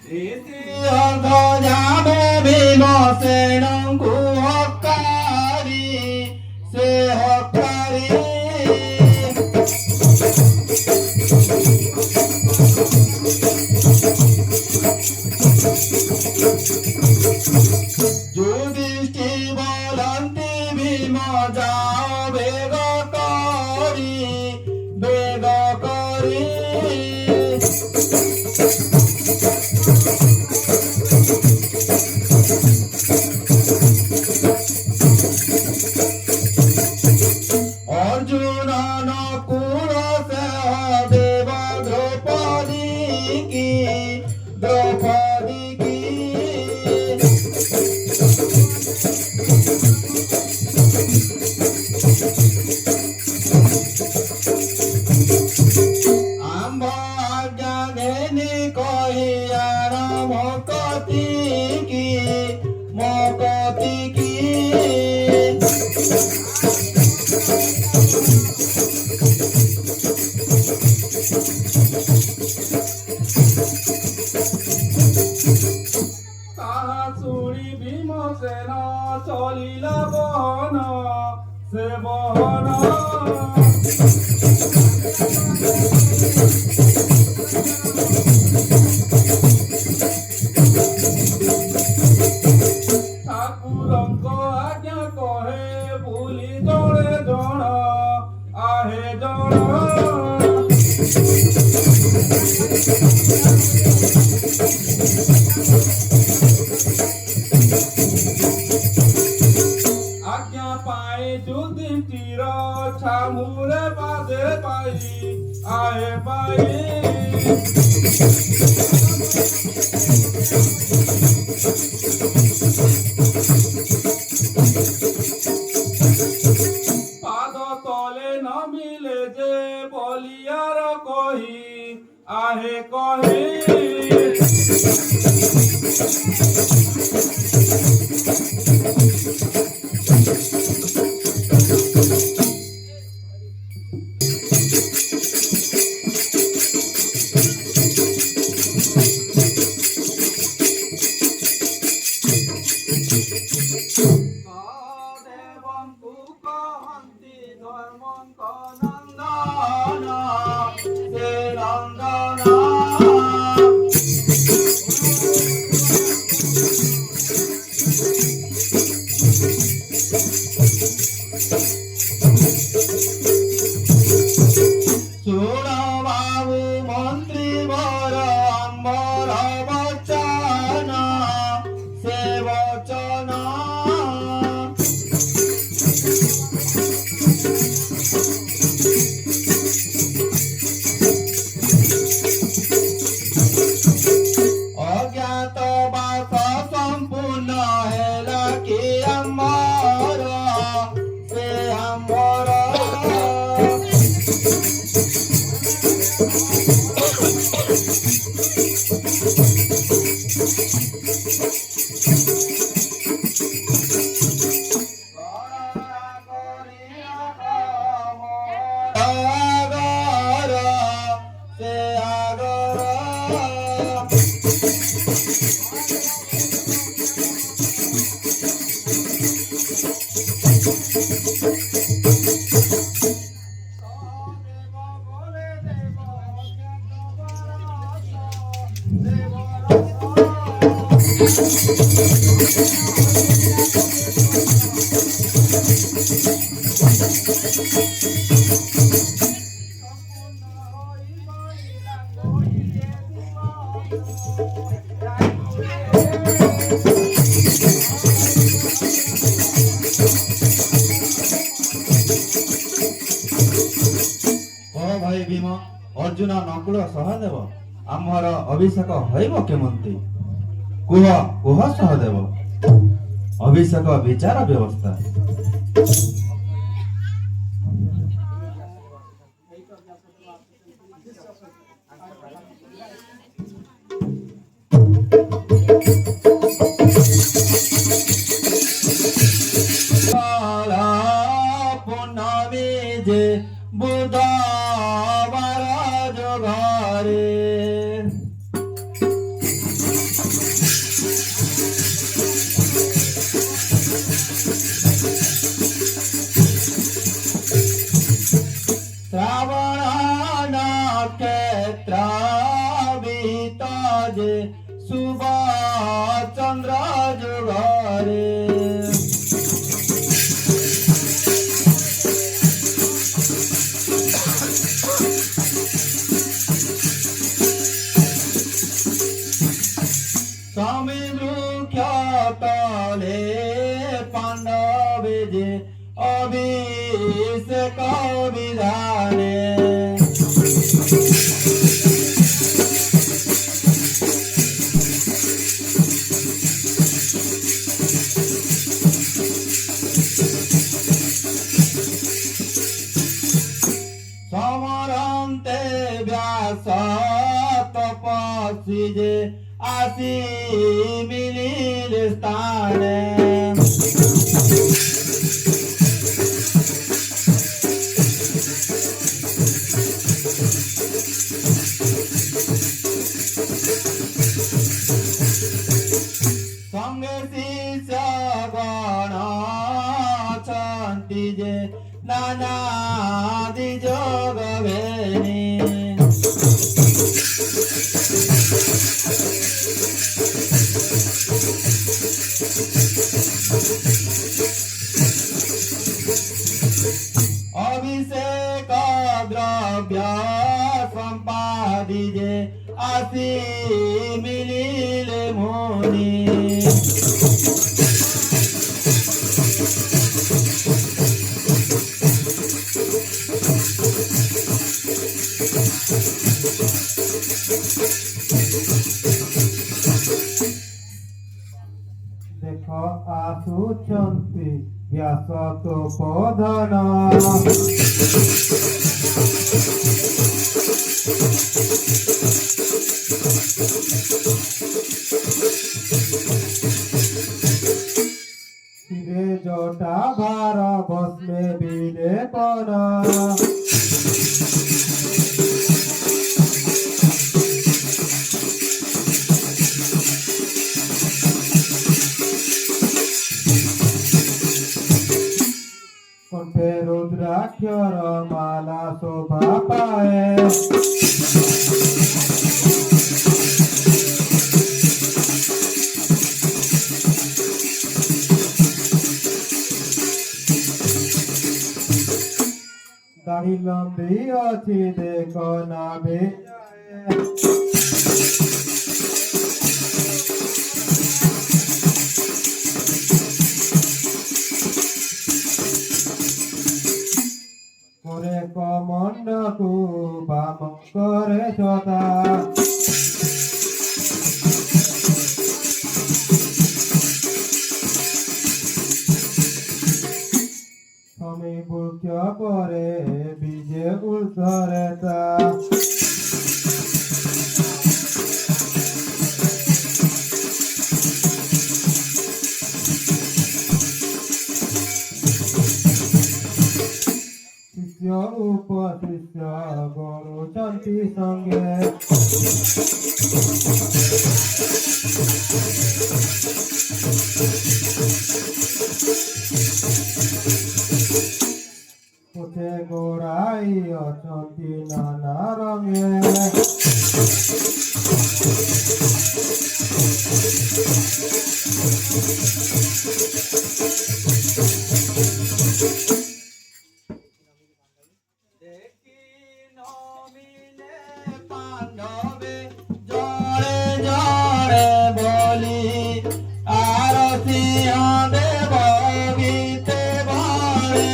যাবে ভীমসেনଙ୍କୁ হকারি সে হকারি যুধিষ্ঠি বলন্তি ভীম যাও বেগ করি অর্জুন নকুল সহদেব দ্রৌপদী কি আম্ব আজ্ঞা ঘেনি কহিয়ার মকতি কি তাহা শুনি ভীমসেন চলিল বহন সে বহন ଠାକୁରଙ୍କ ଆଜ୍ଞା କହେ ବୁଲି ଜଣେ ଜଣ ଆହେ ଜଣ আজ্ঞা পাই যুধিষ্ঠির ছামুরে পাদে পাই আহে পাই পাদ তলে নমিলে যে বলিয়ার কহি আহে কহি দেবଙ୍କୁ কহନ୍ତି ধর্মଙ୍କ নন্দন ସେ ନନ୍ଦନ ଶୁଣ ବାବୁ ମନ୍ତ୍ରୀ ବର ଅମ୍ବର ବଚନ ସେ ବଚନ অজ্ঞাত বাস সম্পূর্ণ ହେଲା କି ଆମର ସେ ଆମର ସେ আগর ଭାଇ ଭୀମ ଅର୍ଜୁନ ନକୁଳ ସହଦେବ ଆମର ଅଭିଷେକ ହୋଇବ କେମନ୍ତି କୁହ କୁହ ସହଦେବ ଅଭିଷେକ ବିଚାର ବ୍ୟବସ୍ଥା ପୂର୍ଣ୍ଣମୀ ଯେ ବୁଧବାର ଯୋଗରେ যে সুভাষ চন্দ্র যুগরে স্বামী বৃক্ষ তলে পাণ্ডবে যে অভিষেক বিধানে সমরন্তে ব্যাস তপস্বী যে আসি মিলিল স্থানে সঙ্গে শিষ্য গণ অছন্তি যে নানা যোগ ভেনি অভিষেক দ্রব্য সম্পাদি যে আসি মিলিলে মুনি দেখ আসুচন্তি ব্যাস তোপধন শিরে জটা ভার ভস্মে বিলেপন কণ্ঠে রুদ্রাক্ষর মালা শোভা পায় দাড়ি লম্বি অছি দেখ নাভে করে কমণ্ডকু বাম করে ছতা স্বামী বৃক্ষ করে বীজে উর্ধরেতা শিষ্য উপশিষ্য গড়ুচন্তি সঙ্গে পথে গোড়াই অচন্তি নানা রঙে দেখি নমিলে পাণ্ডবে জড়ে জড়ে বলি আর সিংহ দেব গীতে বলে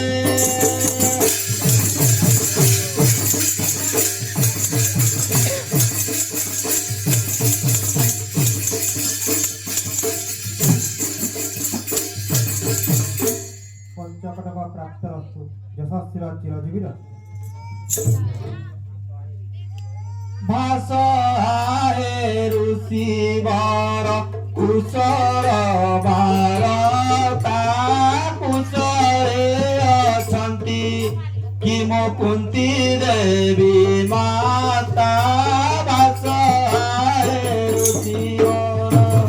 পঞ্চকটক প্রাপ্তরস্তু যশস্বীর চিরজীবীর ভাষাহে ঋষি বর কুশର ବାର ତା କୁଶରେ ଅଛନ୍ତି କି ମୋ କୁନ୍ତୀ ଦେବୀ ମାତା ଭାଷାରେ ଋଷି ବର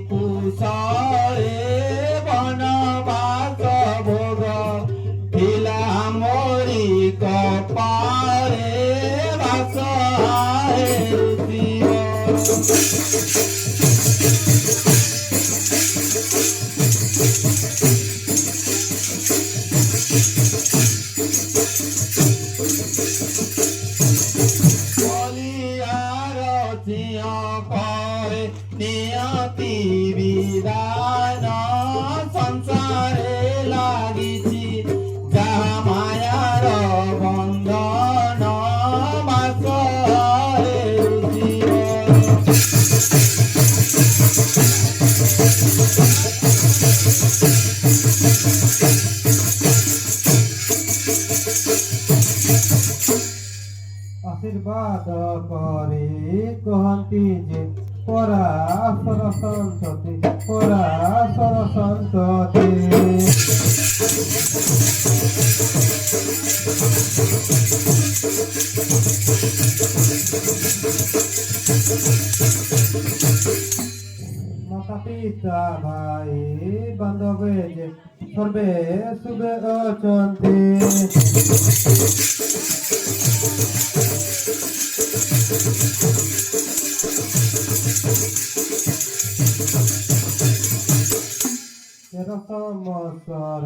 কুশলে বনবাস ভোগ ଥିଲା মোরি কপালে বাস আয়ে ঋষিবর বলিয়ার সিংহ করে নিয়তি বিধান সংসারে লাগিছি যাহা মায়ার বন্ধন বাস আয়ে ঋষিবর आशीर्वाद करे कहती जे पराशर संतति माता पिता भाई बांधवे जे सर्वे शुभे अचंती সমসর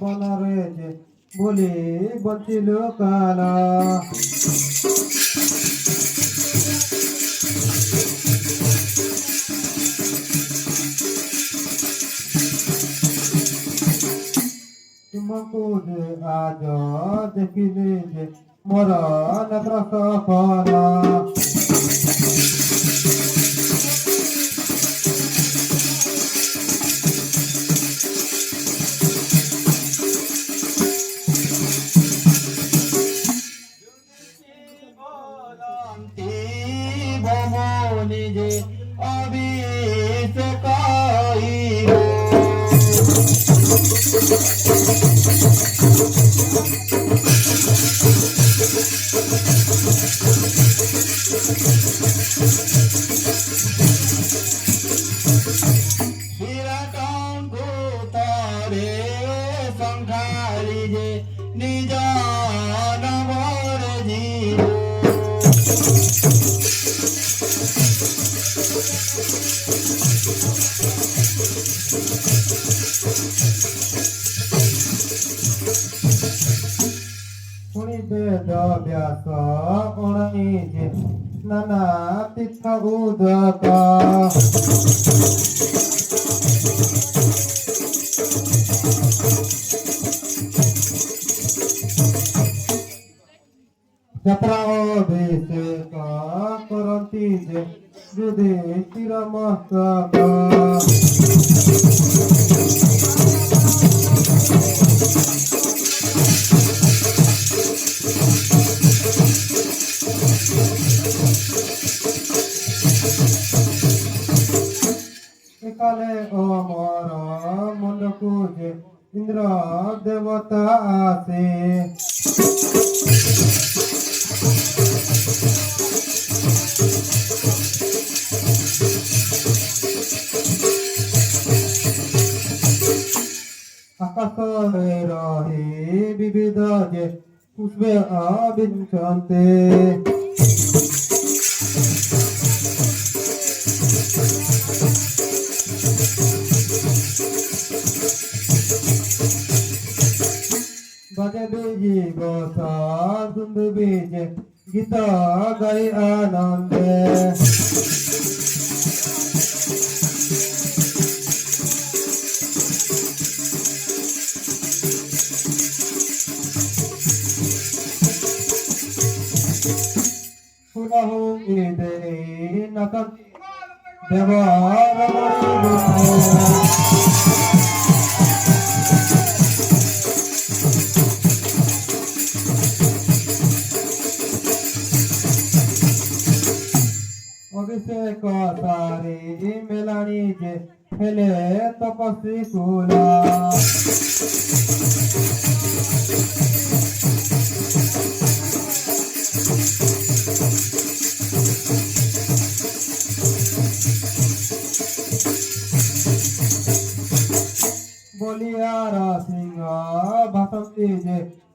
বনরে যে বলি বঞ্চিল কাল ତୁମକୁ ଯେ ଆଜ ଦେଖିଲି ଯେ ମୋର ନେତ୍ର ସଫଳ ভবনে যে অভিষেক হইব বিরাটঙ্কু তরে সংখালি যে নিজ নবর জীব বেদ ব্যাস অণি যে নানা তীর্থ উদক যাত্রা অভিষেক করନ୍ତି যে যুধিষ্ঠির মস্তক একালে অমর মণ্ডকু যে ইন্দ্র দেবতা আসে আকাশে রহি বিবিধ যে পুষ্পে অবিঞ্চন্তে বাজে বেজি বসা সুন্দর বেজে গীত গাই আনন্দে পুনঃ ইদে নকম দেব অভিষেক তারে মেলানি যে ফেলে তপস্বী কুলা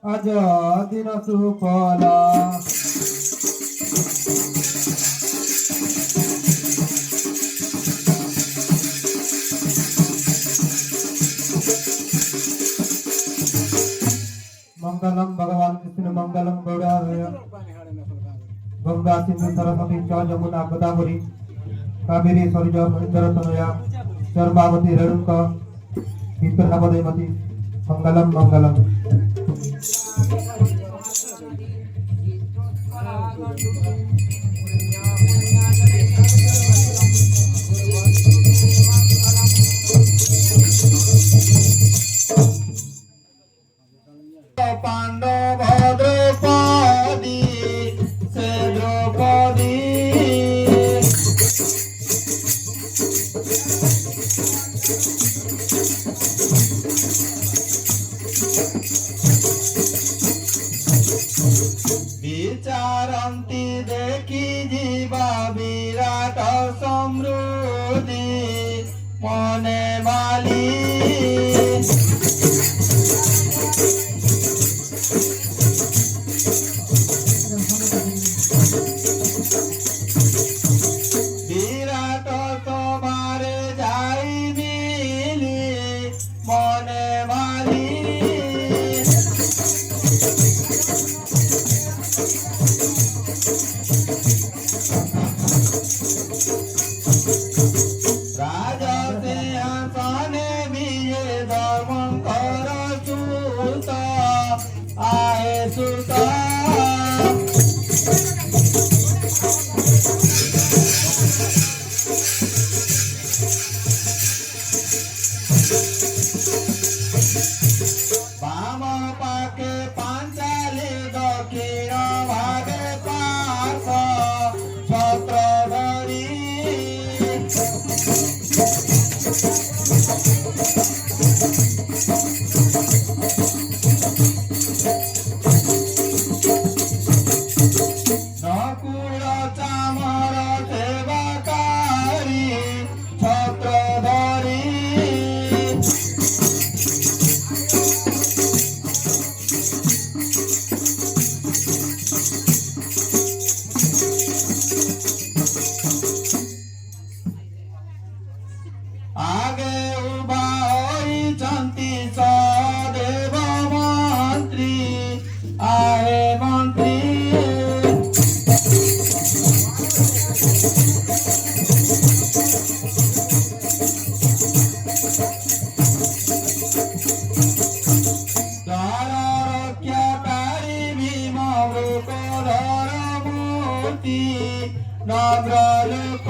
আজ দিন সুফলা मंगलम भगवान कृष्ण मंगलम गौराय गंगा सिंधु सरस्वती च जमुना गोदावरी कावेरी सरज महेंद्रतनया चर्मावती रेणुका विप्रनापदेमती मंगलम मंगलम पांडव द्रौपदी से द्रौपदी विचारन्ति देखी जीवा विराट समृद्धि मने माली বিরাট তোমারে যাই মিলি মনে মালি রাজা সিংহাসনে বিয়ে দমন কর সুত আয়ে সুত বাম পাকে পাঞ্চালি দক্ষিণ ভাগে পার্থ ছত্রধরি নকুল চামর সেবাকারী ছত্রধরি आगे उभा होइछन्ति सदेव मन्त्री आए मन्त्री दर रक्षाकारी भीम वृकोधर मूर्ति नग्रलोक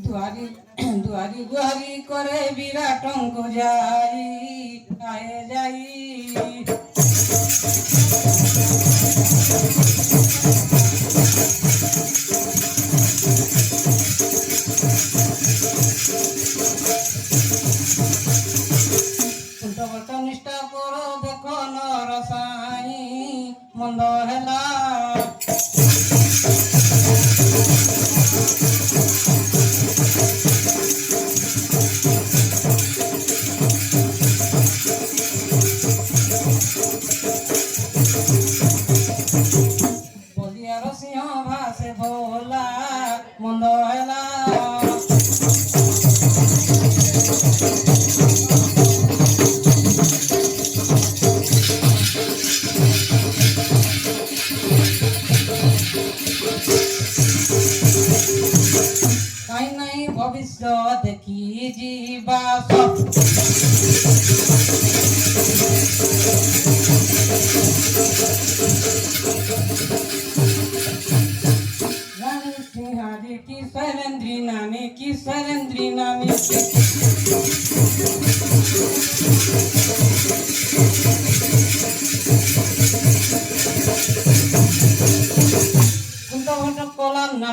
दुआरी दुआरी गुहारी करे विराटंक जाई आए जाई उल्टा निष्ठा करो देखो नरसाई मंद हेला বলিয়ার সিংহ ভাসে ভোলা মন্দ হেলা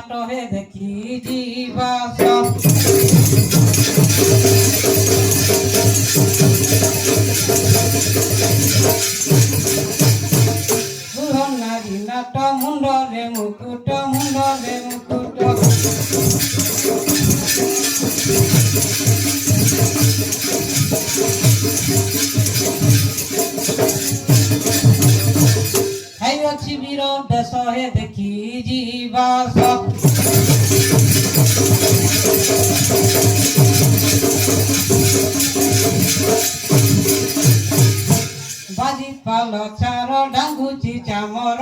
नाट हे देखी जीवास बुढ़ नारी नाट मुंडरे मुकुट हाई अच्छी वीर देश हे देखी जीवास बाजी पाल चार डांगुची चामर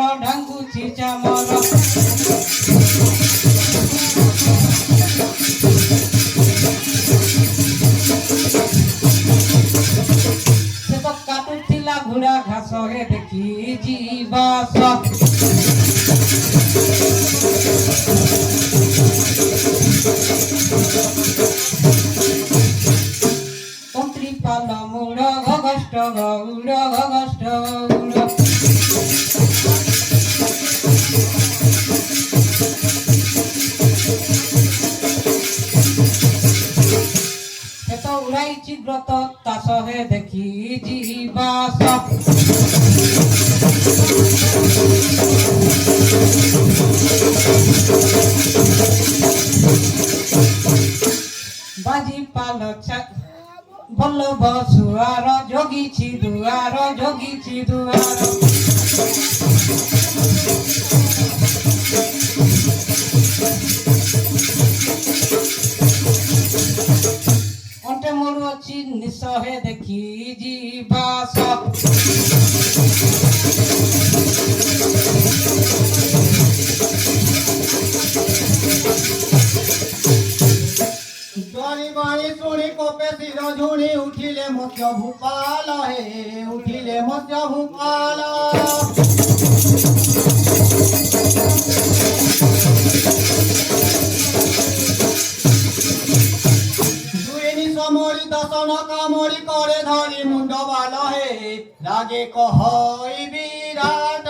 से तो काटुथिला घोड़ा घास हे देखी जीवास तंत्री पाल मूल घगष्ट गौड़ से तो उड़ाई ग्रत तास हे देखी जीवास बाजी पाल बल्लभ सुआर जोगी दुआर अंटे मोड़ अच्छी निश हे देखी जीवास द्वारी बाणी सुनी कोपे सिर झुणी उठिले मत्स्य भूपाल हे उठिले मत्स्य भूपाल दुईनी समोरी दशन कामोरी करे धरी मुंड बाल हे लागे कहई विराट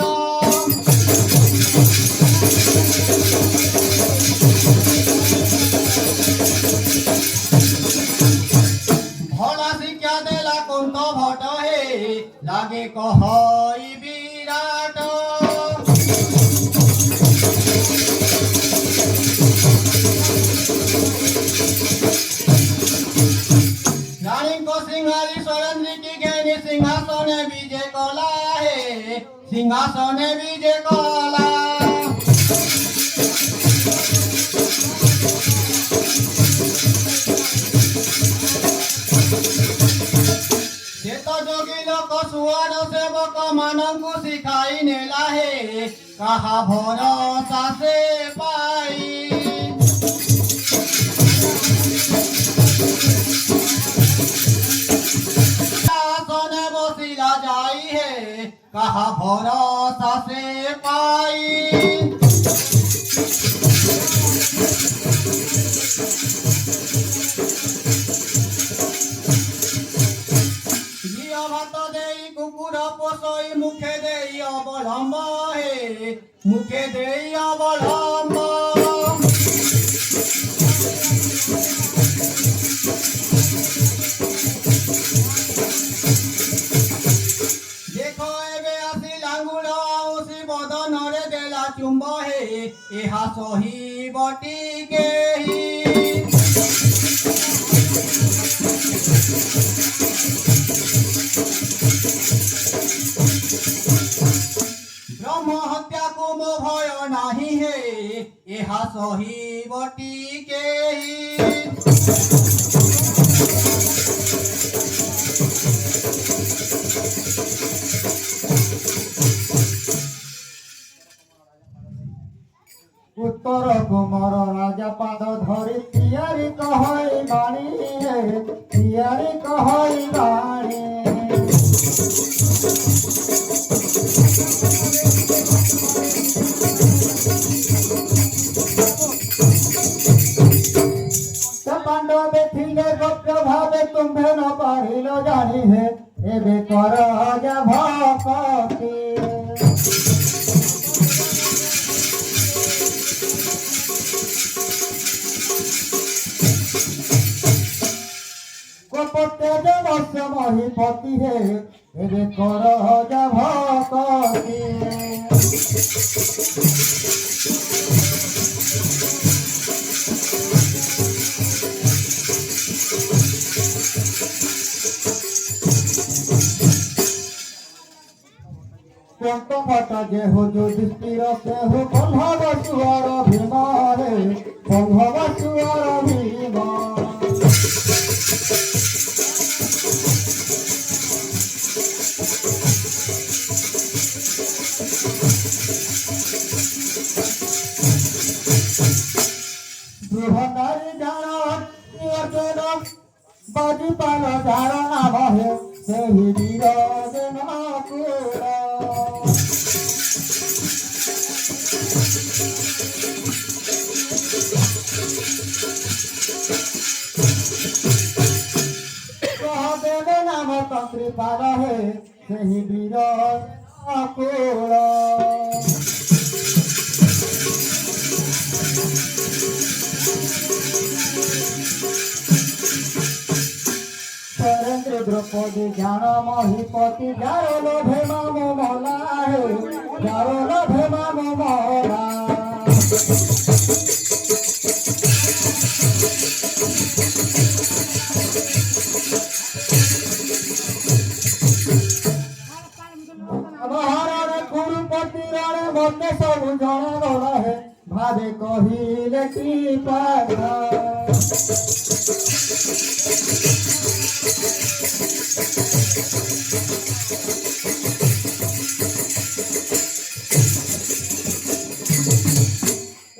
भला शिक्षा देला कुंत भट हे लागे कहई विराट रानी को सिंहारी स्वरंद्री की घेनी सिंहासने विजय कला हे सिंहासने विजय कला जोगी लोक सुआर सेवक मानंकु सिखाई नेला हे कहा भरोसा से पाई सोने बसिला जाई है कहा भरोसा से पाई कुकुर पोसई मुखे देई अवलंब हे मुखे देई अवलंब देखो एबे आसी लांगुड़ आउसी बदन रे देला चुंब हे एहा सही बटी गेही ब्रह्म हत्या को मो भय नाही हे एहा सही बटी के उत्तर कुमार राजा पाद धरी तियारी कहई बाणी तियारी कहई बाणी पांडवे थिले गोप्य भावे तुम्हें न पारिलो जानी है एबे कर राजा भक्ति तेज बस्य महीपति हे एबे कर जा भक्ति कंठ जे हो युधिष्ठिर से हो बंधव सुअर भीमा रे बंधव सुअर भीमा बृहदारी जान बाजी पान जार नाम है से ही वीर जनकुरा सहदेव नाम कृपाल है सही वीर अकुल सरेंद्र द्रौपदी ज्ञान महीपति जारो लोभे मामो मोला है जारो लोभे मामो मोला महाराणे कुरुपति राणे मते सब जन गला है भावे कहिले की पारा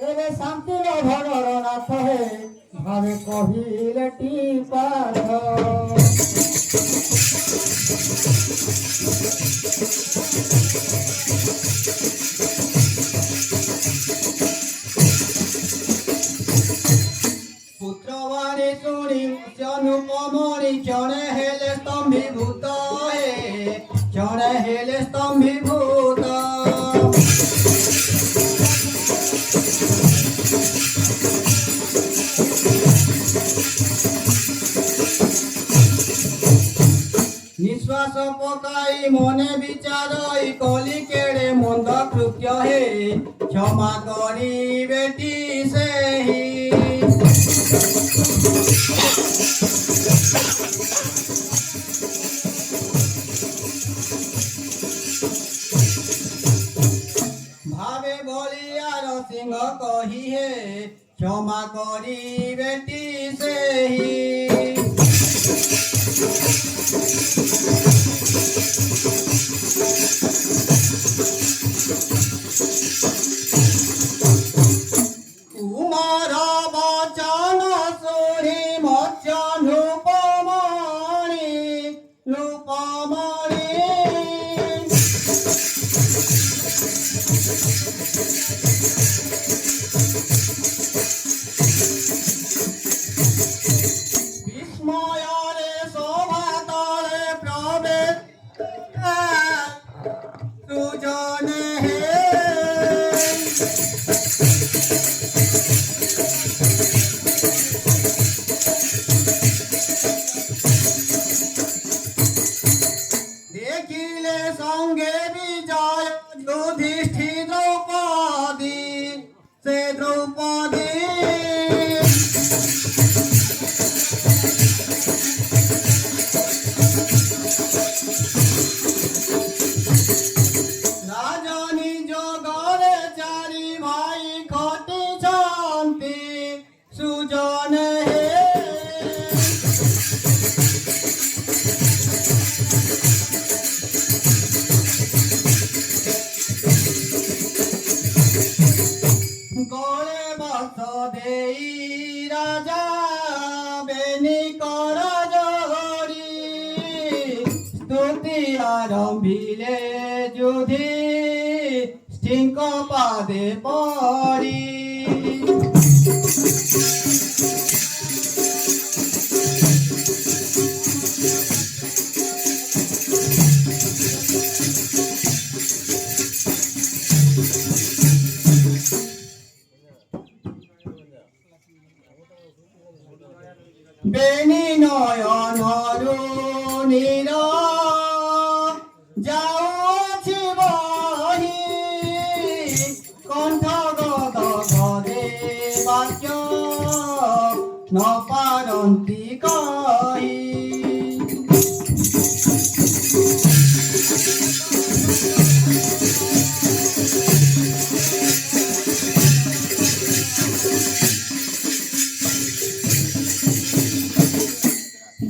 एबे शांति भगर नाथ है भावे कहिले की पारा पुत्रवाणी सुनी अनुपमणि क्षणे हेले स्तंभीभूत हे क्षणे हेले स्तंभीभूत निश्वास पकाई मने विचार कली केड़े मंद कृत्य हे क्षमा करी बेटी से भावे बलियार सिंह कही हे क्षमा करी बेटी से कुमार वचन सुनी रूपमणि विस्मयरे शोभातले प्रवेश सुजने हे देखिले संगे विजय युधिष्ठिर द्रौपदी से द्रौपदी राजनी जगरे चारि भाई खटी शांति सुजन हे गले बस देई राजा बेनी कर जोड़ी स्तुति आरंभिले युधि सिंह पादे पड़ी বেনি নয়ন বিনন্তি কহি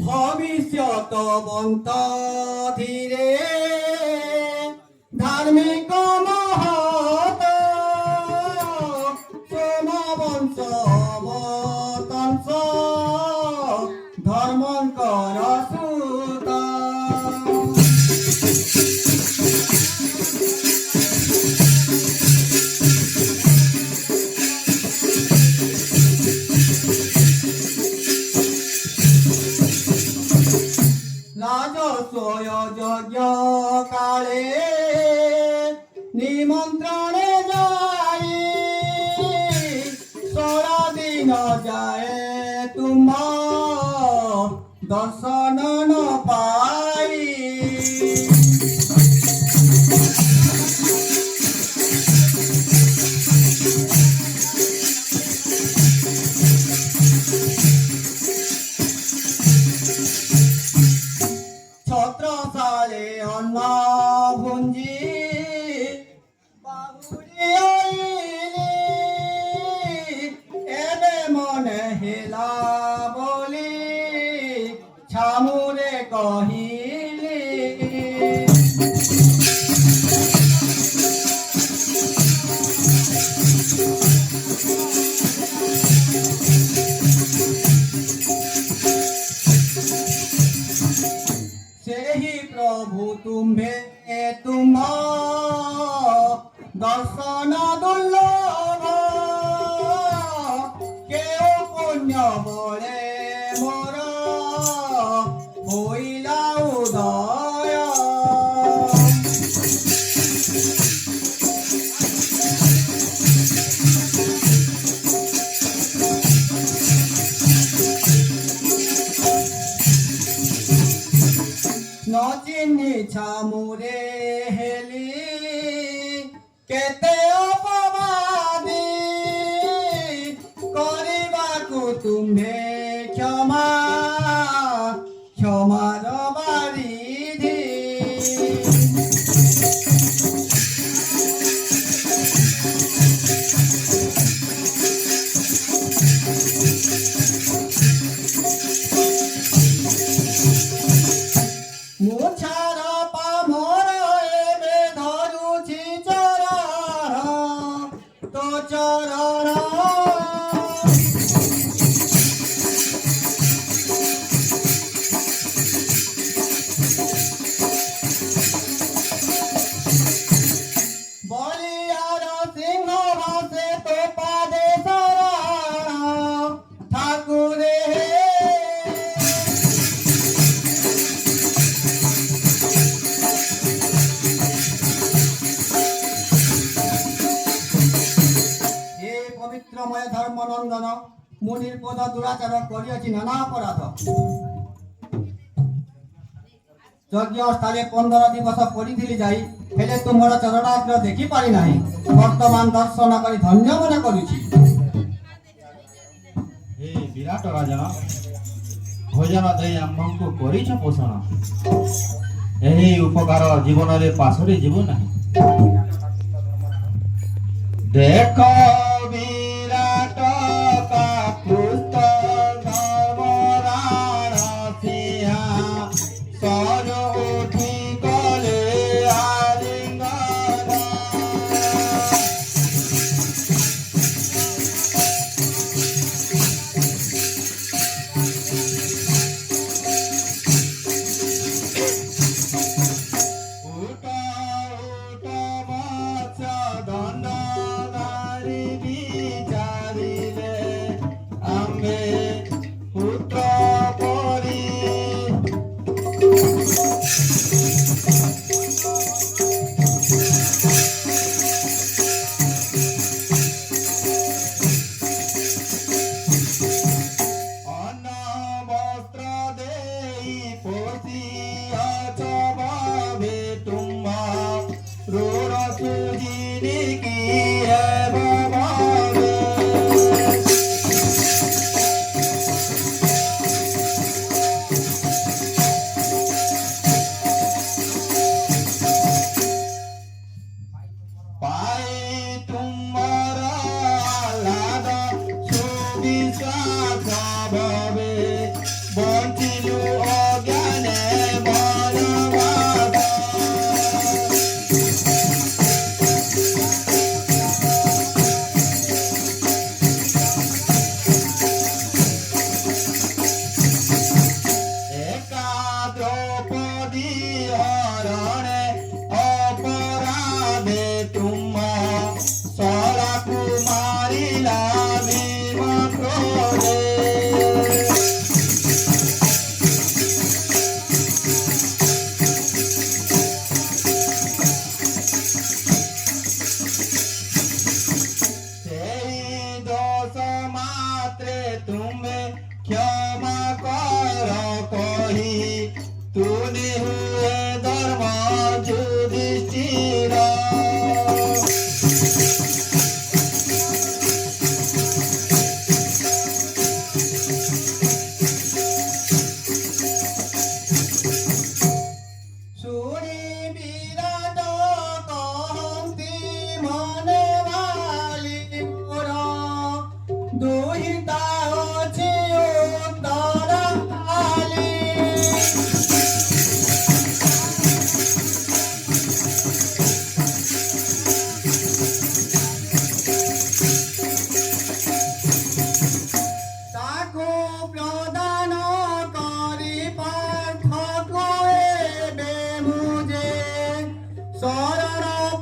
ভবিষ্যত বন্ত ধীরে ধার্মিক মহত সোমবংশ অবতংস ধর্মঙ্কর সুত রাজস্বয় যজ্ঞ কালে নিমন্ত্রণে যাই সারা দিন যায় তুম দর্শন ন পাই ছত্রসালে অন্ন ভুঞ্জি বাহুরি আইলি এবে মনে হেলা বলি ছামুরে কহিলি ସେହି ପ୍ରଭୁ ତୁମ୍ଭେ ତୁମ ଦର୍ଶନ ଦୁର୍ଲଭ କେଉଁ ପୁଣ୍ୟ ବଳେ ମୋର ହୋଇଲା ଉଦୟ ন ଚିହ୍ନି ଛାମୁରେ ହେଲି କେତେ ଅପବାଦୀ କରିବାକୁ ତୁମ୍ଭେ କ୍ଷମା କ୍ଷମାର ବାରିଧି ମୁଛାର ପାମର ଏବେ ଧରୁଛି ଚରଣ ତୋ ଚରଣ বলিয়ার সিংহ ভাসে তো পাদে শরণ ঠাকুরে হে পবিত্রময় ধর্মনন্দন মুনির পদ দুরাচার করিয়াছি নানা অপরাধ যজ্ঞ স্থানে 15 দিবস পড়িଥିଲି যাই ହେଲେ ତୁମର ଚରଣାଗ୍ର ଦେଖିପାରି ନାହିଁ ବର୍ତ୍ତମାନ ଦର୍ଶନ କରି ଧନ୍ୟ ମନେ କରୁଛି ହେ ବିରାଟ ରାଜନ ଭୋଜନ ଦେଇ ଆମ୍ଭଙ୍କୁ କରିଛ ପୋଷଣ ଏହି ଉପକାର ଜୀବନରେ ପାଶୋରି ଯିବୁ ନାହିଁ ଦେଖ ବିରାଟ କାକୁସ୍ଥ ଧର୍ମରାଣ ସିଂହା ସରୁ ଉଠି ଗଲେ ଆଲିଙ୍ଗନ উঠ উঠ বৎস দଣ୍ଡ ଧାରି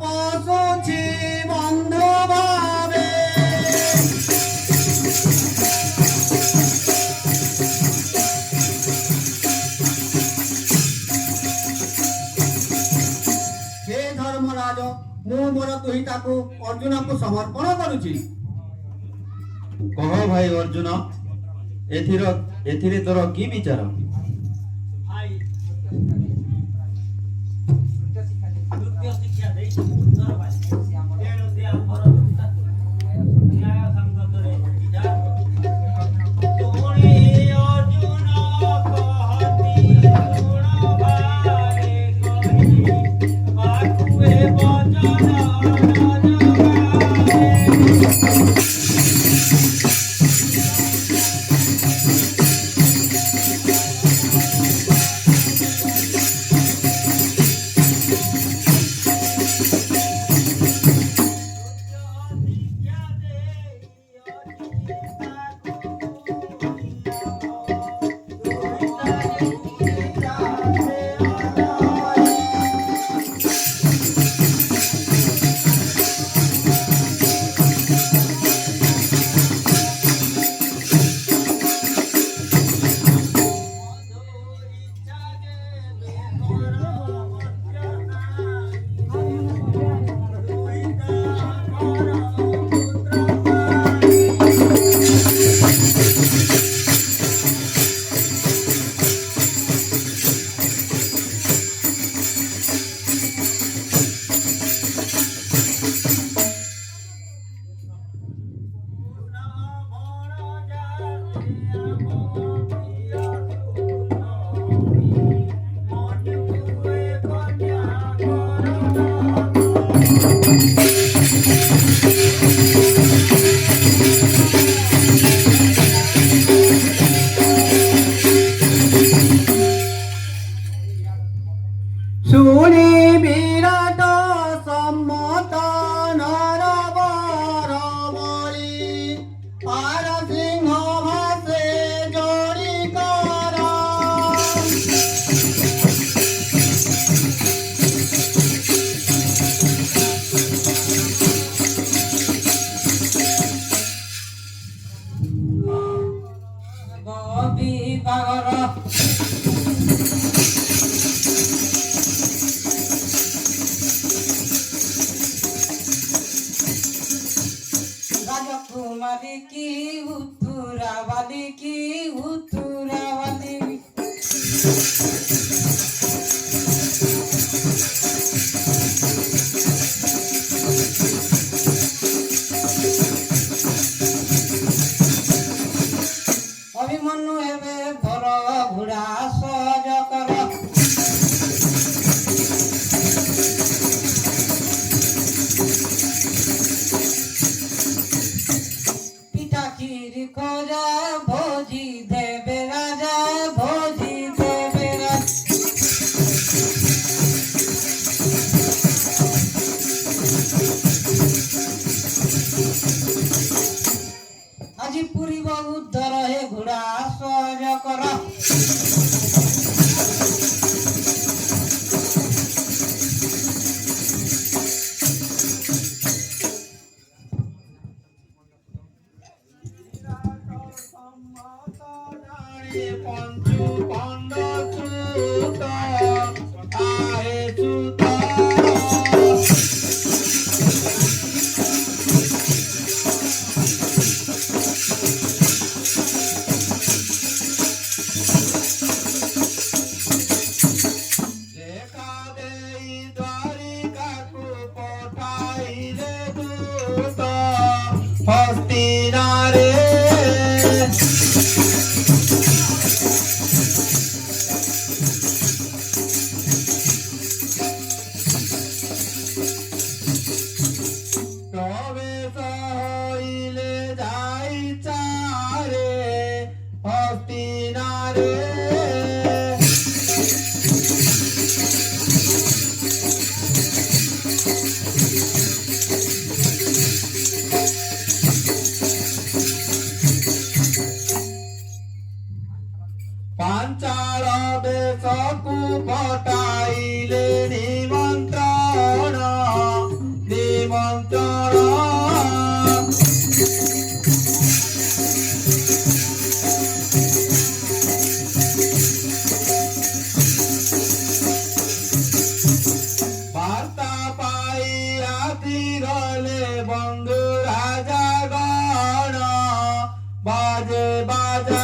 ପଶୁଛି ବନ୍ଧୁ ଭାବେ। ହେ ଧର୍ମରାଜ, ମୁଁ ମୋର ଦୁହିତାକୁ ଅର୍ଜୁନକୁ ସମର୍ପଣ କରୁଛି। କହ ଭାଇ ଅର୍ଜୁନ, ଏଥିରେ ତୋର କି ବିଚାର? ଶୁଣି ବିରାଟ ସମ୍ମତ ନରବର ବଳି, ପାର ସିଂହ ଭାସେ ଯୋଡ଼ି କର। ବିଭାଗର राजकुमारी की उतुरा वाली की उतुरा वाली अभिमन्यु हेबे भर घोड़ा सहज कर। पिता खीर खोजा भोजी देवे ଆସିଗଲେ ବନ୍ଧୁ ରାଜା ଗଣ ବାଜେ ବାଜା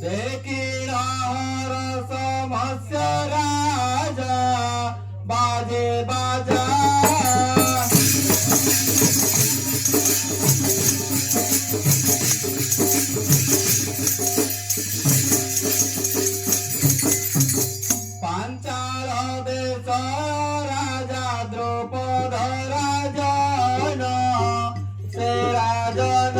ଦେଖିଲ ହରସ ମତ୍ସ୍ୟ ରାଜା ବାଜେ ବାଜା ପାଞ୍ଚାଳ ଦେଶ ରାଜା ଦ୍ରୌପଦ ରାଜନ ସେ ରାଜନ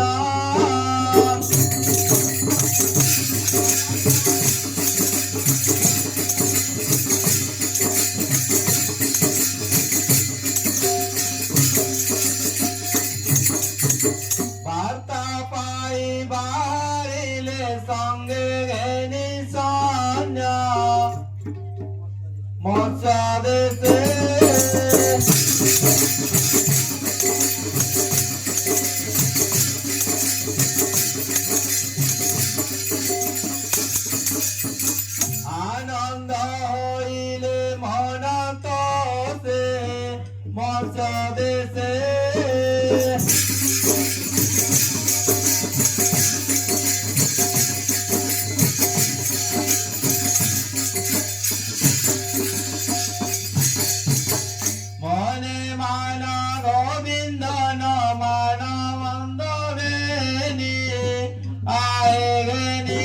বার্তা পাই বাড়িলে সঙ্গে ঘেনি সৈন্য মৎস্য দেশে আনন্দ হইলে মন তোষে মৎস্য দেশে মনে মান গোবিন্দ মান বন্ধবেনি আয়ে গেনি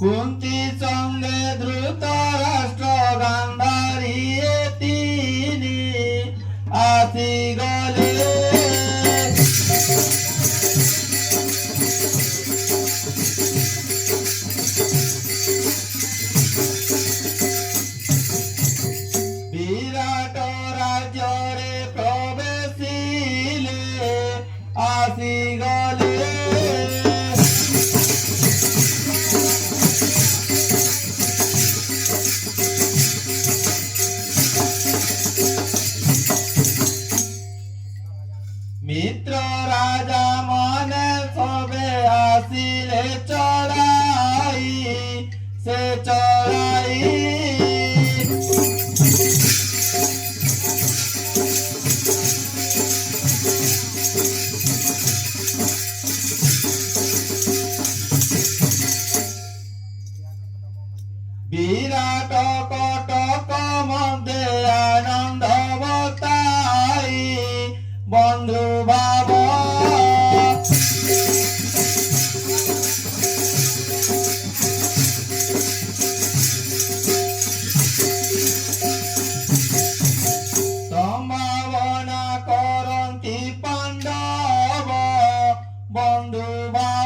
কুন্তি সঙ্গে দ্রুত রাষ্ট্র গান্ধারী তিনি আসি গলে বিরাট রাজ্যরে প্রবেশিলে আসি গলে মিত্র রাজা মনে সবে আসিলে চড়াই সে চড়াই বিরাট কটক মধ্যে আনন্দ বতাই বন্ধু ভাব সম্ভাবনা করন্তি পাণ্ডব বন্ধু ভাব